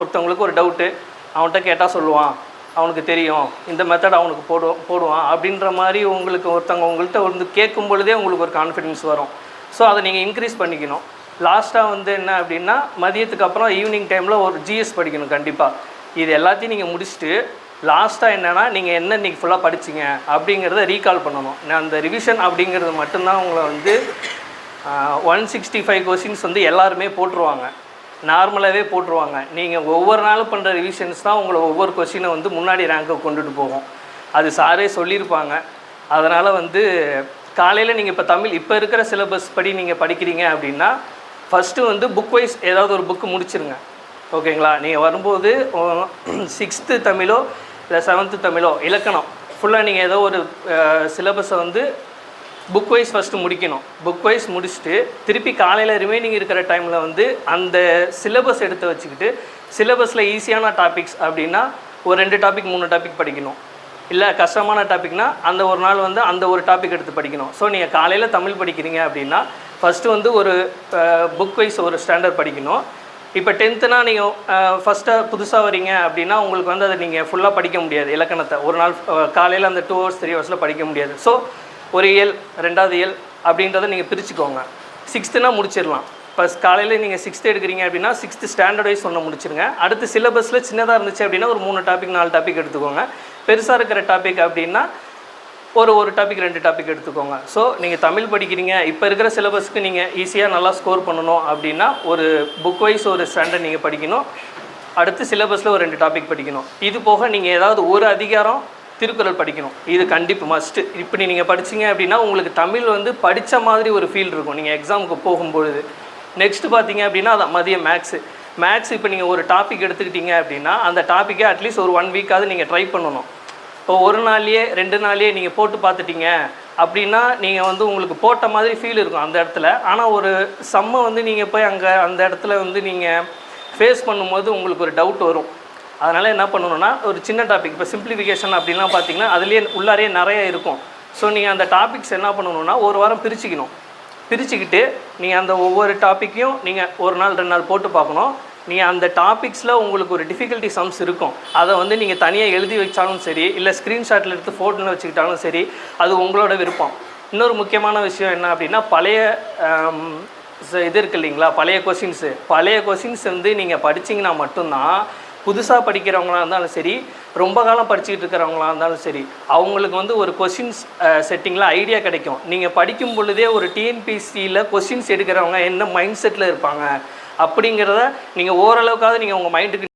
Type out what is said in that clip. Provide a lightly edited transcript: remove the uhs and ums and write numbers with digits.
ஒருத்தவங்களுக்கு ஒரு டவுட்டு, அவன்கிட்ட கேட்டால் சொல்லுவான், அவனுக்கு தெரியும், இந்த மெத்தட் அவனுக்கு போடுவான் அப்படின்ற மாதிரி உங்களுக்கு ஒருத்தவங்க உங்கள்கிட்ட வந்து கேட்கும் பொழுதே உங்களுக்கு ஒரு கான்ஃபிடென்ஸ் வரும். ஸோ அதை நீங்கள் இன்க்ரீஸ் பண்ணிக்கணும். லாஸ்ட்டாக வந்து என்ன அப்படின்னா, மதியத்துக்கு அப்புறம் ஈவினிங் டைமில் ஒரு ஜிஎஸ் படிக்கணும் கண்டிப்பாக. இது எல்லாத்தையும் நீங்கள் முடிச்சுட்டு லாஸ்ட்டாக என்னென்னா, நீங்கள் என்ன இன்றைக்கி ஃபுல்லாக படிச்சிங்க அப்படிங்கிறத ரீகால் பண்ணணும். அந்த ரிவிஷன் அப்படிங்கிறது மட்டும்தான் உங்களை வந்து 165 கொஸ்டின்ஸ் வந்து எல்லாருமே போட்டுருவாங்க, நார்மலாகவே போட்டுருவாங்க. நீங்கள் ஒவ்வொரு நாளும் பண்ணுற ரிவிஷன்ஸ் தான் உங்களை ஒவ்வொரு கொஸ்டினை வந்து முன்னாடி ரேங்கை கொண்டுட்டு போகும். அது சாரே சொல்லியிருப்பாங்க. அதனால் வந்து காலையில் நீங்கள் இப்போ தமிழ் இப்போ இருக்கிற சிலபஸ் படி நீங்கள் படிக்கிறீங்க அப்படின்னா, ஃபஸ்ட்டு வந்து புக் வைஸ் ஏதாவது ஒரு புக்கு முடிச்சிருங்க. ஓகேங்களா? நீங்கள் வரும்போது 6th தமிழோ இல்லை 7th தமிழோ இலக்கணம் ஃபுல்லாக நீங்கள் ஏதோ ஒரு சிலபஸை வந்து புக் வைஸ் ஃபஸ்ட்டு முடிக்கணும். புக் வைஸ் முடிச்சுட்டு திருப்பி காலையில் ரிமைனிங் இருக்கிற டைமில் வந்து அந்த சிலபஸ் எடுத்து வச்சுக்கிட்டு, சிலபஸில் ஈஸியான டாபிக்ஸ் அப்படின்னா ஒரு 2 டாபிக் 3 டாபிக் படிக்கணும். இல்லை கஷ்டமான டாபிக்னால் அந்த ஒரு நாள் வந்து அந்த ஒரு டாபிக் எடுத்து படிக்கணும். ஸோ நீங்கள் காலையில் தமிழ் படிக்கிறீங்க அப்படின்னா ஃபஸ்ட்டு வந்து ஒரு புக் வைஸ் ஒரு ஸ்டாண்டர்ட் படிக்கணும். இப்போ 10th நீங்கள் ஃபஸ்ட்டாக புதுசாக வரீங்க அப்படின்னா உங்களுக்கு வந்து அதை நீங்கள் ஃபுல்லாக படிக்க முடியாது. இலக்கணத்தை ஒரு நாள் காலையில் அந்த 2 hours 3 hours படிக்க முடியாது. ஸோ ஒரு இயல் 2வது இயல் அப்படின்றத நீங்கள் பிரிச்சுக்கோங்க. 6th முடிச்சிடலாம். இப்போ காலையில் நீங்கள் 6th எடுக்கிறீங்க அப்படின்னா 6th ஸ்டாண்டர்ட் வைஸ் ஒன்று முடிச்சிருங்க. அடுத்து சிலபஸில் சின்னதாக இருந்துச்சு அப்படின்னா ஒரு 3 டாபிக் 4 டாபிக் எடுத்துக்கோங்க. பெருசாக இருக்கிற டாபிக் அப்படின்னா ஒரு டாபிக் 2 டாபிக் எடுத்துக்கோங்க. ஸோ நீங்கள் தமிழ் படிக்கிறீங்க, இப்போ இருக்கிற சிலபஸ்க்கு நீங்கள் ஈஸியாக நல்லா ஸ்கோர் பண்ணணும் அப்படின்னா ஒரு புக் வைஸ் ஒரு ஸ்டாண்டர்ட் நீங்கள் படிக்கணும். அடுத்து சிலபஸில் ஒரு 2 டாபிக் படிக்கணும். இது போக நீங்கள் ஏதாவது ஒரு அதிகாரம் திருக்குறள் படிக்கணும். இது கண்டிப்பாக மஸ்ட்டு. இப்படி நீங்கள் படிச்சிங்க அப்படின்னா உங்களுக்கு தமிழ் வந்து படித்த மாதிரி ஒரு ஃபீல் இருக்கும் நீங்கள் எக்ஸாமுக்கு போகும்பொழுது. நெக்ஸ்ட்டு பார்த்தீங்க அப்படின்னா அது மதியம் மேக்ஸ் இப்போ நீங்கள் ஒரு டாபிக் எடுத்துக்கிட்டீங்க அப்படின்னா அந்த டாப்பிக்கே அட்லீஸ்ட் ஒரு 1 வீக்காவது நீங்கள் ட்ரை பண்ணணும். இப்போ ஒரு நாள்லேயே 2 நாள்லேயே நீங்கள் போட்டு பார்த்துட்டீங்க அப்படின்னா நீங்கள் வந்து உங்களுக்கு போட்ட மாதிரி ஃபீல் இருக்கும் அந்த இடத்துல. ஆனால் ஒரு சம்மை வந்து நீங்கள் போய் அங்கே அந்த இடத்துல வந்து நீங்கள் ஃபேஸ் பண்ணும்போது உங்களுக்கு ஒரு டவுட் வரும். அதனால் என்ன பண்ணணுன்னா ஒரு சின்ன டாபிக் இப்போ சிம்பிளிஃபிகேஷன் அப்படின்லாம் பார்த்தீங்கன்னா அதுலேயே உள்ளாரே நிறைய இருக்கும். ஸோ நீங்கள் அந்த டாபிக்ஸ் என்ன பண்ணணுன்னா ஒரு வாரம் பிரிச்சுக்கிட்டு நீங்கள் அந்த ஒவ்வொரு டாப்பிக்கையும் நீங்கள் ஒரு நாள் 2 நாள் போட்டு பார்க்கணும். நீங்கள் அந்த டாபிக்ஸில் உங்களுக்கு ஒரு டிஃபிகல்ட்டி சம்ஸ் இருக்கும், அதை வந்து நீங்கள் தனியாக எழுதி வச்சாலும் சரி, இல்லை ஸ்க்ரீன்ஷாட்டில் எடுத்து ஃபோட்டோவில் வச்சுக்கிட்டாலும் சரி, அது உங்களோட விருப்பம். இன்னொரு முக்கியமான விஷயம் என்ன அப்படின்னா, பழைய இது இருக்குது இல்லைங்களா, பழைய கொஷின்ஸ் வந்து நீங்கள் படிச்சிங்கன்னா மட்டும்தான் புதுசாக படிக்கிறவங்களாக இருந்தாலும் சரி, ரொம்ப காலம் படிச்சுக்கிட்டு இருக்கிறவங்களாக இருந்தாலும் சரி, அவங்களுக்கு வந்து ஒரு கொஷின்ஸ் செட்டிங்கில் ஐடியா கிடைக்கும். நீங்கள் படிக்கும் பொழுதே ஒரு டிஎன்பிசியில் கொஷின்ஸ் எடுக்கிறவங்க என்ன மைண்ட் செட்டில் இருப்பாங்க அப்படிங்கிறத நீங்கள் ஓரளவுக்காவது நீங்கள் உங்கள் மைண்டுக்கு